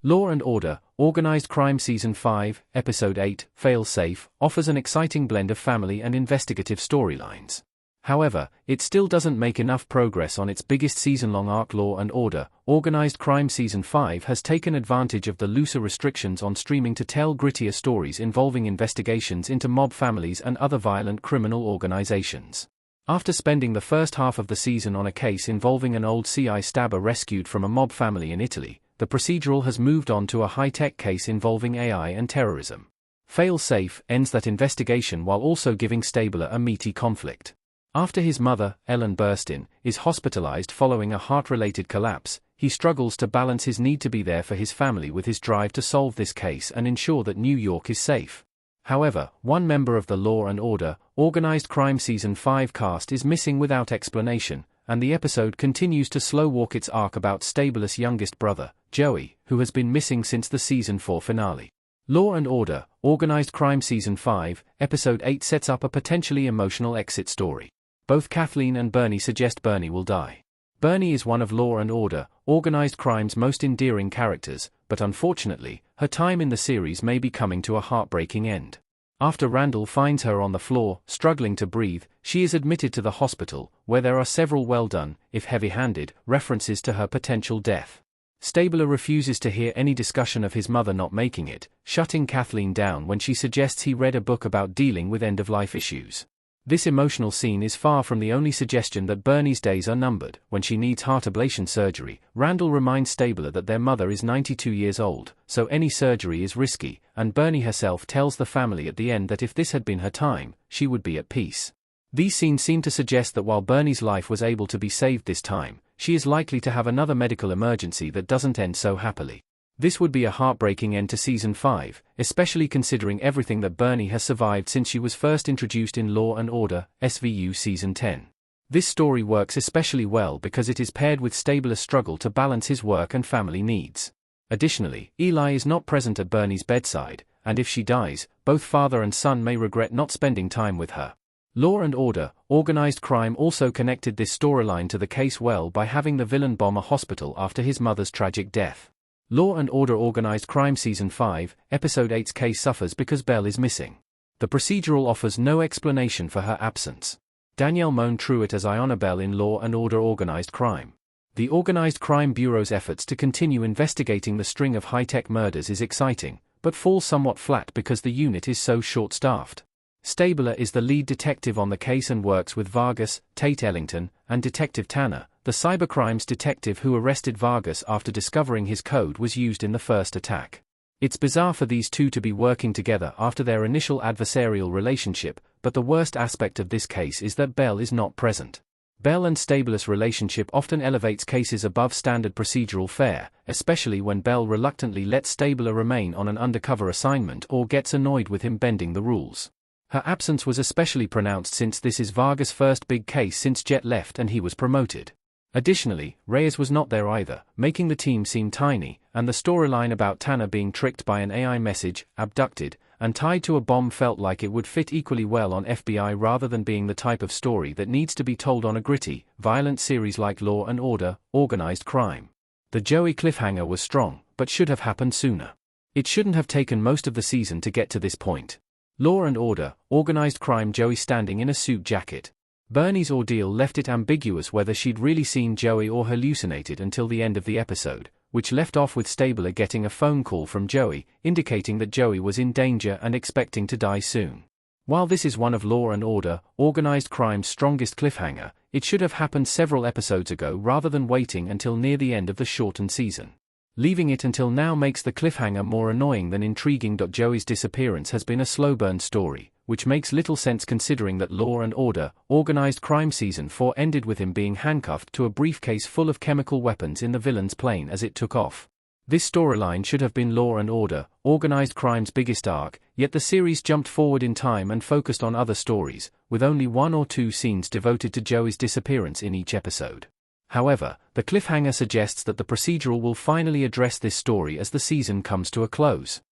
Law and Order, Organized Crime Season 5, Episode 8, Fail Safe, offers an exciting blend of family and investigative storylines. However, it still doesn't make enough progress on its biggest season-long arc. Law and Order, Organized Crime Season 5 has taken advantage of the looser restrictions on streaming to tell grittier stories involving investigations into mob families and other violent criminal organizations. After spending the first half of the season on a case involving an old CI stabber rescued from a mob family in Italy, the procedural has moved on to a high-tech case involving AI and terrorism. Fail Safe ends that investigation while also giving Stabler a meaty conflict. After his mother, Ellen Burstyn, is hospitalized following a heart-related collapse, he struggles to balance his need to be there for his family with his drive to solve this case and ensure that New York is safe. However, one member of the Law and Order, Organized Crime Season 5 cast is missing without explanation, and the episode continues to slow-walk its arc about Stabler's youngest brother, Joey, who has been missing since the Season 4 finale. Law and Order, Organized Crime Season 5, Episode 8 sets up a potentially emotional exit story. Both Kathleen and Bernie suggest Bernie will die. Bernie is one of Law and Order, Organized Crime's most endearing characters, but unfortunately, her time in the series may be coming to a heartbreaking end. After Randall finds her on the floor, struggling to breathe, she is admitted to the hospital, where there are several well-done, if heavy-handed, references to her potential death. Stabler refuses to hear any discussion of his mother not making it, shutting Kathleen down when she suggests he read a book about dealing with end-of-life issues. This emotional scene is far from the only suggestion that Bernie's days are numbered. When she needs heart ablation surgery, Randall reminds Stabler that their mother is 92 years old, so any surgery is risky, and Bernie herself tells the family at the end that if this had been her time, she would be at peace. These scenes seem to suggest that while Bernie's life was able to be saved this time, she is likely to have another medical emergency that doesn't end so happily. This would be a heartbreaking end to Season 5, especially considering everything that Bernie has survived since she was first introduced in Law and Order, SVU Season 10. This story works especially well because it is paired with Stabler's struggle to balance his work and family needs. Additionally, Eli is not present at Bernie's bedside, and if she dies, both father and son may regret not spending time with her. Law and Order, Organized Crime also connected this storyline to the case well by having the villain bomb a hospital after his mother's tragic death. Law and Order Organized Crime Season 5, Episode 8's case suffers because Belle is missing. The procedural offers no explanation for her absence. Danielle Moan Truitt as Iona Bell in Law and Order Organized Crime. The Organized Crime Bureau's efforts to continue investigating the string of high-tech murders is exciting, but falls somewhat flat because the unit is so short-staffed. Stabler is the lead detective on the case and works with Vargas, Tate Ellington, and Detective Tanner, the cybercrimes detective who arrested Vargas after discovering his code was used in the first attack. It's bizarre for these two to be working together after their initial adversarial relationship, but the worst aspect of this case is that Bell is not present. Bell and Stabler's relationship often elevates cases above standard procedural fare, especially when Bell reluctantly lets Stabler remain on an undercover assignment or gets annoyed with him bending the rules. Her absence was especially pronounced since this is Vargas' first big case since Jet left and he was promoted. Additionally, Reyes was not there either, making the team seem tiny, and the storyline about Tanner being tricked by an AI message, abducted, and tied to a bomb felt like it would fit equally well on FBI rather than being the type of story that needs to be told on a gritty, violent series like Law and Order, Organized Crime. The Joey cliffhanger was strong, but should have happened sooner. It shouldn't have taken most of the season to get to this point. Law and Order, Organized Crime Joey standing in a suit jacket. Bernie's ordeal left it ambiguous whether she'd really seen Joey or hallucinated until the end of the episode, which left off with Stabler getting a phone call from Joey, indicating that Joey was in danger and expecting to die soon. While this is one of Law and Order, Organized Crime's strongest cliffhanger, it should have happened several episodes ago rather than waiting until near the end of the shortened season. Leaving it until now makes the cliffhanger more annoying than intriguing. Joey's disappearance has been a slow burn story, which makes little sense considering that Law and Order, Organized Crime Season 4 ended with him being handcuffed to a briefcase full of chemical weapons in the villain's plane as it took off. This storyline should have been Law and Order, Organized Crime's biggest arc, yet the series jumped forward in time and focused on other stories, with only 1 or 2 scenes devoted to Joey's disappearance in each episode. However, the cliffhanger suggests that the procedural will finally address this story as the season comes to a close.